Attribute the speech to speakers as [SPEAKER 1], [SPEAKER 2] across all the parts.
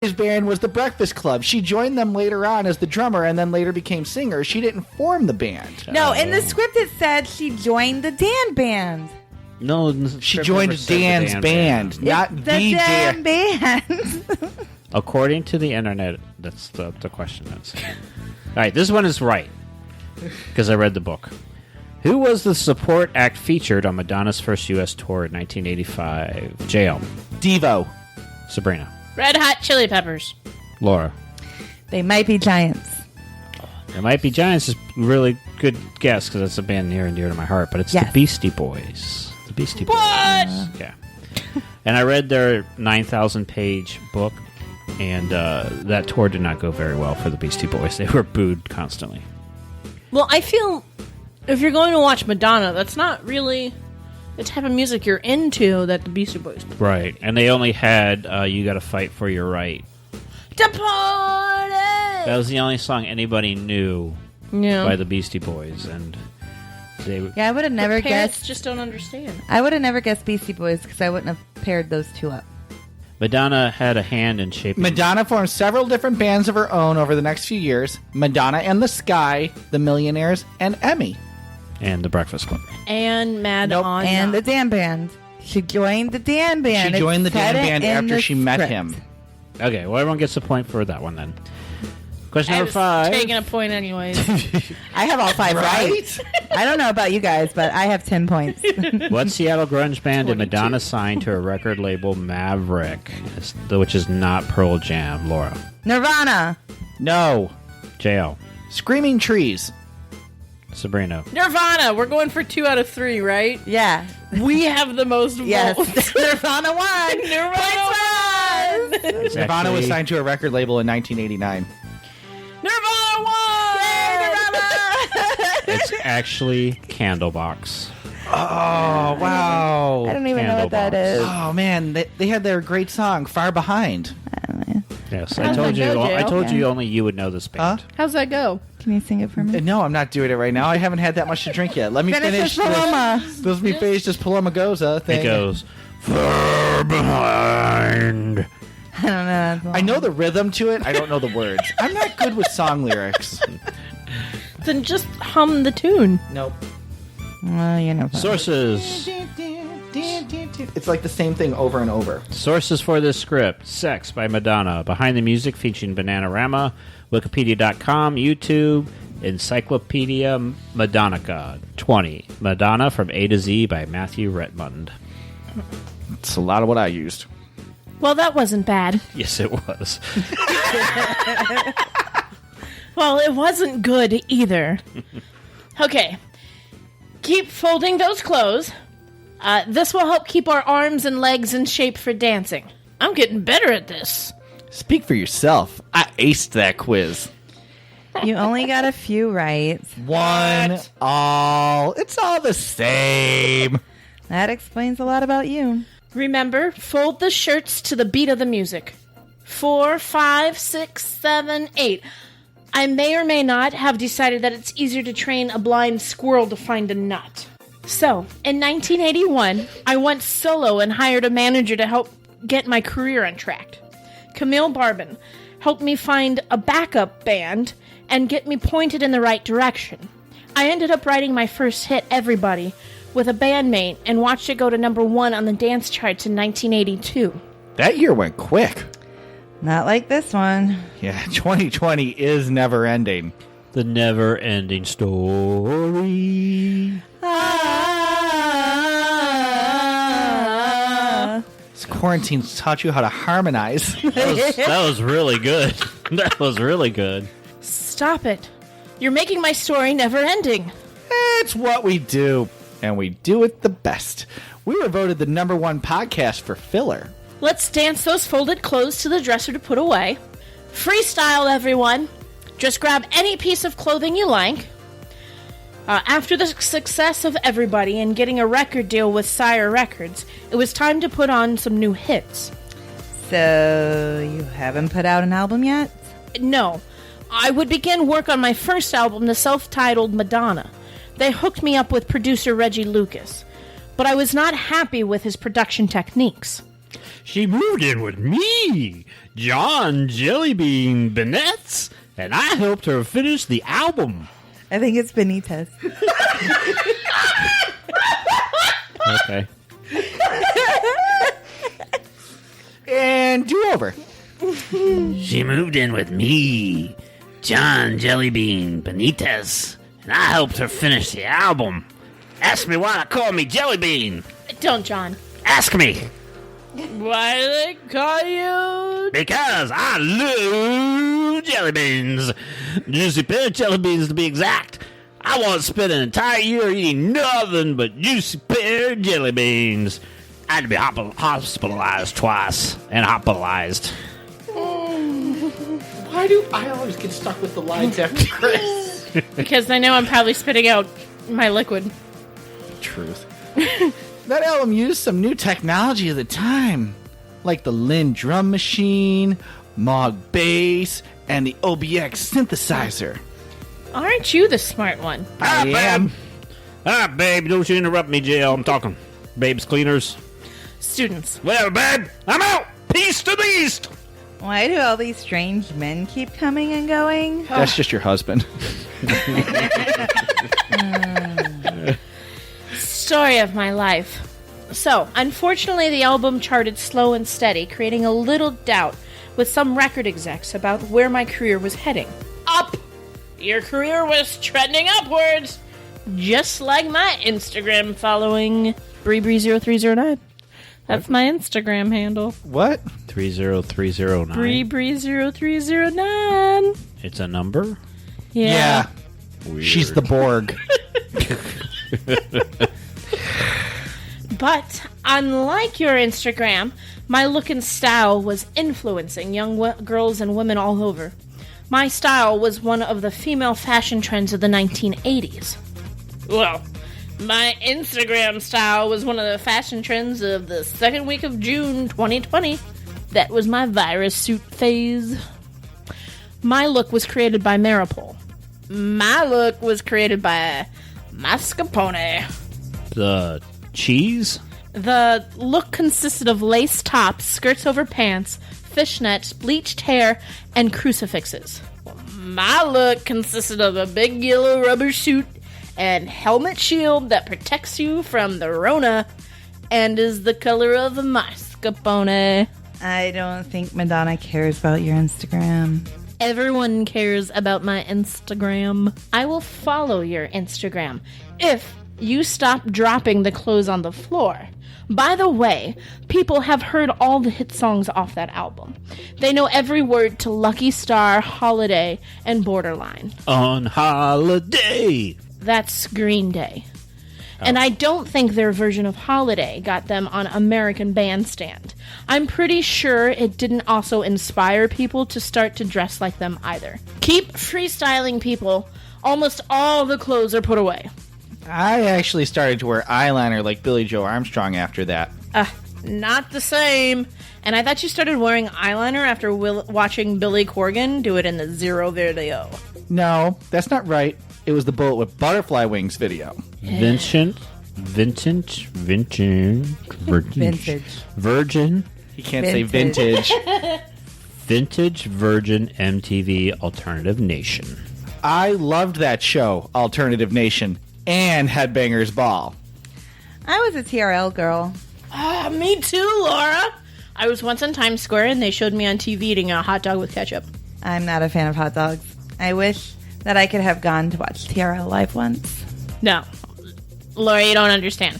[SPEAKER 1] His band was the Breakfast Club. She joined them later on as the drummer and then later became singer. She didn't form the band.
[SPEAKER 2] No, in the script it said she joined the Dan band.
[SPEAKER 3] No,
[SPEAKER 1] she joined Dan's band, not the Dan
[SPEAKER 2] band.
[SPEAKER 3] According to the internet, that's the question. That's all right. This one is right because I read the book. Who was the support act featured on Madonna's first U.S. tour in 1985? Jail.
[SPEAKER 1] Devo.
[SPEAKER 3] Sabrina.
[SPEAKER 4] Red Hot Chili Peppers.
[SPEAKER 3] Laura.
[SPEAKER 2] They Might Be Giants.
[SPEAKER 3] They Might Be Giants is a really good guess because it's a band near and dear to my heart, but it's the Beastie Boys. The Beastie Boys.
[SPEAKER 4] What?
[SPEAKER 3] Yeah. And I read their 9,000-page book, and that tour did not go very well for the Beastie Boys. They were booed constantly.
[SPEAKER 4] Well, I feel if you're going to watch Madonna, that's not really the type of music you're into that the Beastie Boys play.
[SPEAKER 3] Right. And they only had You Gotta Fight for Your Right.
[SPEAKER 4] To party!
[SPEAKER 3] That was the only song anybody knew by the Beastie Boys, and they.
[SPEAKER 2] Yeah, I would have never
[SPEAKER 4] parents
[SPEAKER 2] guessed.
[SPEAKER 4] just don't understand.
[SPEAKER 2] I would have never guessed Beastie Boys because I wouldn't have paired those two up.
[SPEAKER 3] Madonna had a hand in shaping.
[SPEAKER 1] Madonna formed several different bands of her own over the next few years: Madonna and the Sky, the Millionaires, and Emmy,
[SPEAKER 3] and the Breakfast Club,
[SPEAKER 4] and Madonna,
[SPEAKER 2] and the Dan band. She joined the Dan band.
[SPEAKER 1] She joined the Dan band after she met him.
[SPEAKER 3] Okay, well, everyone gets a point for that one then. Question number 5.
[SPEAKER 4] Taking a point anyways.
[SPEAKER 2] I have all 5 right. I don't know about you guys, but I have 10 points.
[SPEAKER 3] What Seattle grunge band did Madonna sign to a record label Maverick, which is not Pearl Jam? Laura.
[SPEAKER 2] Nirvana.
[SPEAKER 1] No.
[SPEAKER 3] J.O.
[SPEAKER 1] Screaming Trees.
[SPEAKER 3] Sabrina.
[SPEAKER 4] Nirvana. We're going for 2 out of 3, right?
[SPEAKER 2] Yeah.
[SPEAKER 4] We have the most
[SPEAKER 2] yes.
[SPEAKER 4] votes.
[SPEAKER 2] Nirvana won.
[SPEAKER 4] Nirvana won.
[SPEAKER 1] Nirvana was signed to a record label in 1989.
[SPEAKER 4] Nirvana won!
[SPEAKER 2] Yay, Nirvana!
[SPEAKER 3] It's actually Candlebox.
[SPEAKER 1] Oh, wow.
[SPEAKER 2] I don't even know what that is.
[SPEAKER 1] Oh, man. They had their great song, Far Behind.
[SPEAKER 3] Yes,
[SPEAKER 4] How's that go,
[SPEAKER 3] I told
[SPEAKER 4] Jill?
[SPEAKER 3] you only you would know this band.
[SPEAKER 4] How's that go?
[SPEAKER 2] Can you sing it for me?
[SPEAKER 1] No, I'm not doing it right now. I haven't had that much to drink yet. Let me finish
[SPEAKER 2] this Paloma.
[SPEAKER 1] Let me finish this Paloma Goza thing.
[SPEAKER 3] It goes, Far Behind.
[SPEAKER 2] I don't know.
[SPEAKER 1] I know the rhythm to it. I don't know the words. I'm not good with song lyrics.
[SPEAKER 4] Then just hum the tune.
[SPEAKER 1] Nope.
[SPEAKER 2] Well, you know.
[SPEAKER 3] Sources.
[SPEAKER 1] It's like the same thing over and over.
[SPEAKER 3] Sources for this script: Sex by Madonna, Behind the Music featuring Bananarama, Wikipedia.com, YouTube, Encyclopedia Madonnica, 20. Madonna from A to Z by Matthew Retmund.
[SPEAKER 1] It's a lot of what I used.
[SPEAKER 4] Well, that wasn't bad.
[SPEAKER 3] Yes, it was.
[SPEAKER 4] Well, it wasn't good either. Okay. Keep folding those clothes. This will help keep our arms and legs in shape for dancing. I'm getting better at this.
[SPEAKER 1] Speak for yourself. I aced that quiz.
[SPEAKER 2] You only got a few right.
[SPEAKER 1] One, all. It's all the same.
[SPEAKER 2] That explains a lot about you.
[SPEAKER 4] Remember, fold the shirts to the beat of the music. 4, 5, 6, 7, 8. I may or may not have decided that it's easier to train a blind squirrel to find a nut. So, in 1981, I went solo and hired a manager to help get my career on track. Camille Barbin helped me find a backup band and get me pointed in the right direction. I ended up writing my first hit, Everybody, with a bandmate and watched it go to number 1 on the dance charts in 1982.
[SPEAKER 1] That year went quick.
[SPEAKER 2] Not like this one.
[SPEAKER 1] Yeah, 2020 is never ending.
[SPEAKER 3] The never-ending story.
[SPEAKER 1] This quarantine's taught you how to harmonize.
[SPEAKER 3] That was really good. That was really good.
[SPEAKER 4] Stop it. You're making my story never-ending.
[SPEAKER 1] It's what we do, and we do it the best. We were voted the #1 podcast for filler.
[SPEAKER 4] Let's dance those folded clothes to the dresser to put away. Freestyle, everyone. Just grab any piece of clothing you like. After the success of Everybody and getting a record deal with Sire Records, it was time to put on some new hits.
[SPEAKER 2] So, you haven't put out an album yet?
[SPEAKER 4] No. I would begin work on my first album, the self-titled Madonna. They hooked me up with producer Reggie Lucas, but I was not happy with his production techniques.
[SPEAKER 3] She moved in with me, John Jellybean Bennett's, and I helped her finish the album.
[SPEAKER 2] I think it's Benitez.
[SPEAKER 3] Okay.
[SPEAKER 1] And do over.
[SPEAKER 3] She moved in with me, John Jellybean Benitez, and I helped her finish the album. Ask me why they call me Jellybean.
[SPEAKER 4] Don't, John.
[SPEAKER 3] Ask me.
[SPEAKER 4] Why do they call you?
[SPEAKER 3] Because I love jelly beans. Juicy pear jelly beans to be exact. I once spent an entire year eating nothing but juicy pear jelly beans. I had to be hospitalized twice and hospitalized.
[SPEAKER 1] Why do I always get stuck with the lines after Chris?
[SPEAKER 4] Because I know I'm probably spitting out my liquid.
[SPEAKER 1] Truth. That album used some new technology of the time, like the Linn drum machine, Moog bass, and the OBX synthesizer.
[SPEAKER 4] Aren't you the smart one?
[SPEAKER 1] I am.
[SPEAKER 3] Babe, don't you interrupt me, JL. I'm talking. Babe's cleaners.
[SPEAKER 4] Students.
[SPEAKER 3] Well, babe, I'm out. Peace to the east.
[SPEAKER 2] Why do all these strange men keep coming and going?
[SPEAKER 1] That's just your husband.
[SPEAKER 4] Story of my life. So, unfortunately, the album charted slow and steady, creating a little doubt with some record execs about where my career was heading. Up! Your career was trending upwards! Just like my Instagram following, Bree0309. That's my Instagram handle.
[SPEAKER 1] What?
[SPEAKER 3] 30309.
[SPEAKER 4] Bree0309.
[SPEAKER 3] It's a number?
[SPEAKER 1] Yeah.
[SPEAKER 3] Weird.
[SPEAKER 1] She's the Borg.
[SPEAKER 4] But, unlike your Instagram, my look and style was influencing young girls and women all over. My style was one of the female fashion trends of the 1980s. Well, my Instagram style was one of the fashion trends of the second week of June 2020. That was my virus suit phase. My look was created by Maripol. My look was created by mascarpone.
[SPEAKER 3] The cheese?
[SPEAKER 4] The look consisted of lace tops, skirts over pants, fishnets, bleached hair, and crucifixes. My look consisted of a big yellow rubber suit and helmet shield that protects you from the Rona and is the color of mascarpone.
[SPEAKER 2] I don't think Madonna cares about your Instagram.
[SPEAKER 4] Everyone cares about my Instagram. I will follow your Instagram if you stop dropping the clothes on the floor. By the way, people have heard all the hit songs off that album. They know every word to Lucky Star, Holiday, and Borderline.
[SPEAKER 3] On holiday.
[SPEAKER 4] That's Green Day. And I don't think their version of Holiday got them on American Bandstand. I'm pretty sure it didn't also inspire people to start to dress like them either. Keep freestyling, people. Almost all the clothes are put away.
[SPEAKER 1] I actually started to wear eyeliner like Billy Joe Armstrong after that.
[SPEAKER 4] Not the same. And I thought you started wearing eyeliner after watching Billy Corgan do it in the Zero video.
[SPEAKER 1] No, that's not right. It was the Bullet with Butterfly Wings video.
[SPEAKER 3] Vintage. Virgin.
[SPEAKER 1] He can't say vintage.
[SPEAKER 3] Vintage Virgin MTV Alternative Nation.
[SPEAKER 1] I loved that show, Alternative Nation, and Headbangers Ball.
[SPEAKER 2] I was a TRL girl.
[SPEAKER 4] Me too, Laura. I was once on Times Square and they showed me on TV eating a hot dog with ketchup.
[SPEAKER 2] I'm not a fan of hot dogs. I wish that I could have gone to watch TRL live once.
[SPEAKER 4] No. Laura, you don't understand.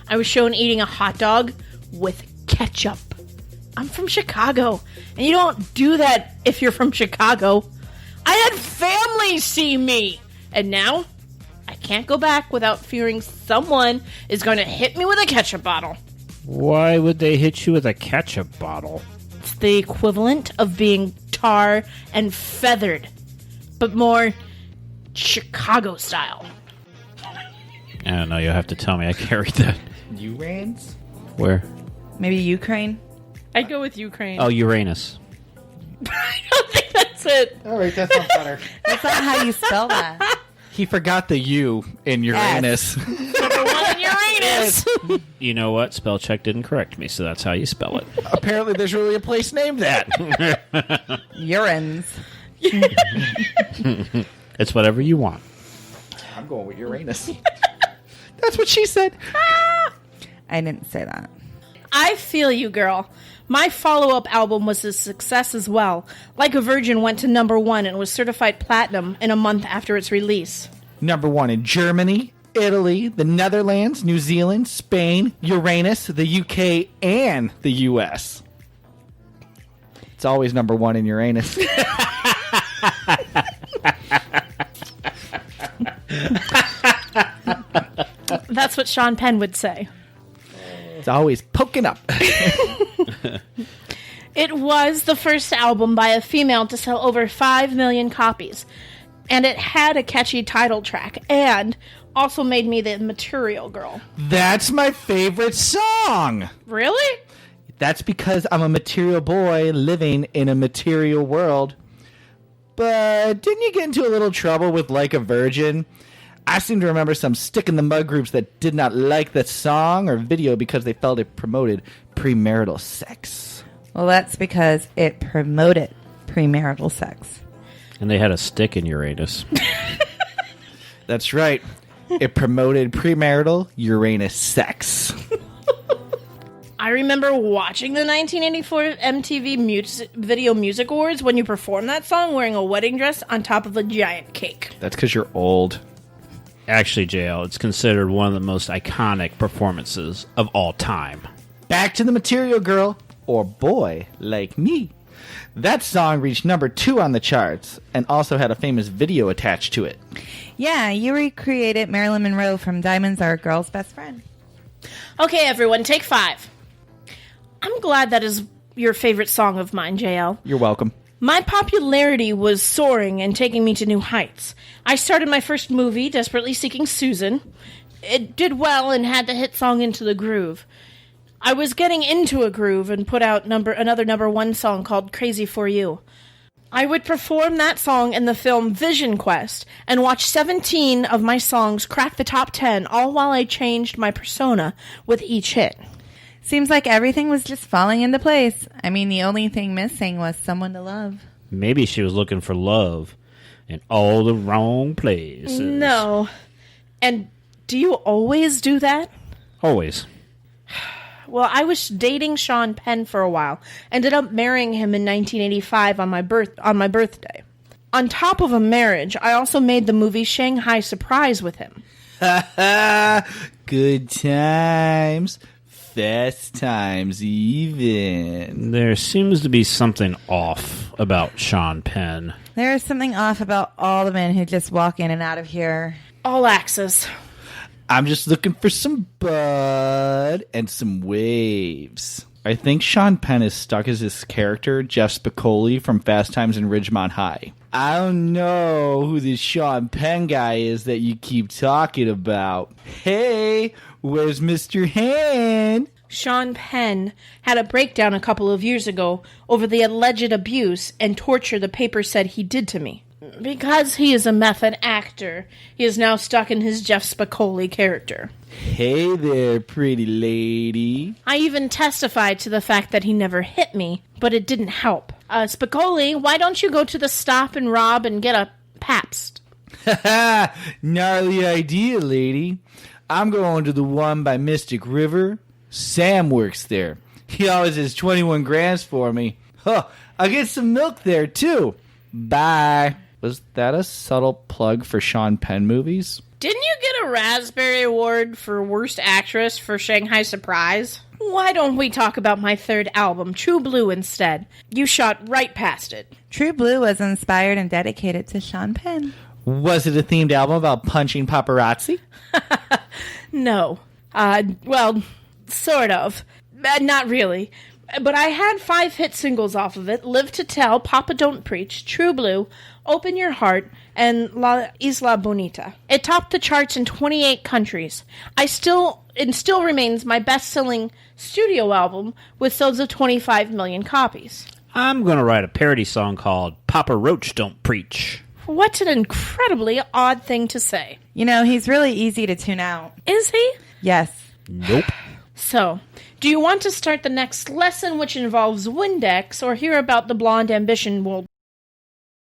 [SPEAKER 4] I was shown eating a hot dog with ketchup. I'm from Chicago, and you don't do that if you're from Chicago. I had family see me, and now I can't go back without fearing someone is going to hit me with a ketchup bottle.
[SPEAKER 3] Why would they hit you with a ketchup bottle?
[SPEAKER 4] It's the equivalent of being tar and feathered, but more Chicago style.
[SPEAKER 3] I don't know. You'll have to tell me. I carried that.
[SPEAKER 1] Urans?
[SPEAKER 3] Where?
[SPEAKER 2] Maybe Ukraine?
[SPEAKER 4] I'd go with Ukraine.
[SPEAKER 3] Oh, Uranus.
[SPEAKER 4] I don't think that's it.
[SPEAKER 1] All right, that's not better.
[SPEAKER 2] That's not how you spell that.
[SPEAKER 1] He forgot the U in Uranus.
[SPEAKER 4] The one in Uranus. Uranus!
[SPEAKER 3] You know what? Spell check didn't correct me, so that's how you spell it.
[SPEAKER 1] Apparently, there's really a place named that.
[SPEAKER 2] Urines.
[SPEAKER 3] It's whatever you want.
[SPEAKER 1] I'm going with Uranus. That's what she said.
[SPEAKER 2] I didn't say that.
[SPEAKER 4] I feel you, girl. My follow-up album was a success as well. Like a Virgin went to #1 and was certified platinum in a month after its release.
[SPEAKER 1] #1 in Germany, Italy, the Netherlands, New Zealand, Spain, Uranus, the UK, and the US. It's always #1 in Uranus.
[SPEAKER 4] That's what Sean Penn would say.
[SPEAKER 1] It's always poking up.
[SPEAKER 4] It was the first album by a female to sell over 5 million copies. And it had a catchy title track. And also made me the Material Girl.
[SPEAKER 1] That's my favorite song.
[SPEAKER 4] Really?
[SPEAKER 1] That's because I'm a material boy living in a material world. But didn't you get into a little trouble with Like a Virgin? I seem to remember some stick-in-the-mud groups that did not like the song or video because they felt it promoted premarital sex.
[SPEAKER 2] Well, that's because it promoted premarital sex.
[SPEAKER 3] And they had a stick in Uranus.
[SPEAKER 1] That's right. It promoted premarital Uranus sex.
[SPEAKER 4] I remember watching the 1984 MTV Video Music Awards when you performed that song wearing a wedding dress on top of a giant cake.
[SPEAKER 1] That's because you're old.
[SPEAKER 3] Actually, JL, it's considered one of the most iconic performances of all time.
[SPEAKER 1] Back to the Material Girl, or Boy Like Me. That song reached #2 on the charts and also had a famous video attached to it.
[SPEAKER 2] Yeah, you recreated Marilyn Monroe from Diamonds Are a Girl's Best Friend.
[SPEAKER 4] Okay, everyone, take 5. I'm glad that is your favorite song of mine, JL.
[SPEAKER 1] You're welcome.
[SPEAKER 4] My popularity was soaring and taking me to new heights. I started my first movie, Desperately Seeking Susan. It did well and had the hit song Into the Groove. I was getting into a groove and put out another #1 song called Crazy For You. I would perform that song in the film Vision Quest and watch 17 of my songs crack the top 10, all while I changed my persona with each hit.
[SPEAKER 2] Seems like everything was just falling into place. I mean, the only thing missing was someone to love.
[SPEAKER 3] Maybe she was looking for love in all the wrong places.
[SPEAKER 4] No. And do you always do that?
[SPEAKER 3] Always.
[SPEAKER 4] Well, I was dating Sean Penn for a while. Ended up marrying him in 1985 on my birthday. On top of a marriage, I also made the movie Shanghai Surprise with him.
[SPEAKER 1] Good times. Fast times even.
[SPEAKER 3] There seems to be something off about Sean Penn.
[SPEAKER 2] There is something off about all the men who just walk in and out of here.
[SPEAKER 4] All axes.
[SPEAKER 1] I'm just looking for some bud and some waves. I think Sean Penn is stuck as his character, Jeff Spicoli from Fast Times in Ridgemont High. I don't know who this Sean Penn guy is that you keep talking about. Hey, where's Mr. Hand?
[SPEAKER 4] Sean Penn had a breakdown a couple of years ago over the alleged abuse and torture the paper said he did to me. Because he is a method actor, he is now stuck in his Jeff Spicoli character.
[SPEAKER 1] Hey there, pretty lady.
[SPEAKER 4] I even testified to the fact that he never hit me, but it didn't help. Spicoli, why don't you go to the Stop and Rob and get a Pabst?
[SPEAKER 1] Haha, gnarly idea, lady. I'm going to the one by Mystic River. Sam works there. He always has 21 grams for me. Huh, I'll get some milk there, too. Bye. Was that a subtle plug for Sean Penn movies?
[SPEAKER 4] Didn't you get a Raspberry Award for Worst Actress for Shanghai Surprise? Why don't we talk about my third album, True Blue, instead? You shot right past it.
[SPEAKER 2] True Blue was inspired and dedicated to Sean Penn.
[SPEAKER 1] Was it a themed album about punching paparazzi?
[SPEAKER 4] No. Well, sort of. Not really. But I had 5 hit singles off of it: Live to Tell, Papa Don't Preach, True Blue, Open Your Heart, and La Isla Bonita. It topped the charts in 28 countries. It still remains my best-selling studio album with sales of 25 million copies.
[SPEAKER 3] I'm going to write a parody song called Papa Roach Don't Preach.
[SPEAKER 4] What an incredibly odd thing to say.
[SPEAKER 2] You know, he's really easy to tune out.
[SPEAKER 4] Is he?
[SPEAKER 2] Yes.
[SPEAKER 3] Nope.
[SPEAKER 4] So, do you want to start the next lesson, which involves Windex, or hear about the blonde ambition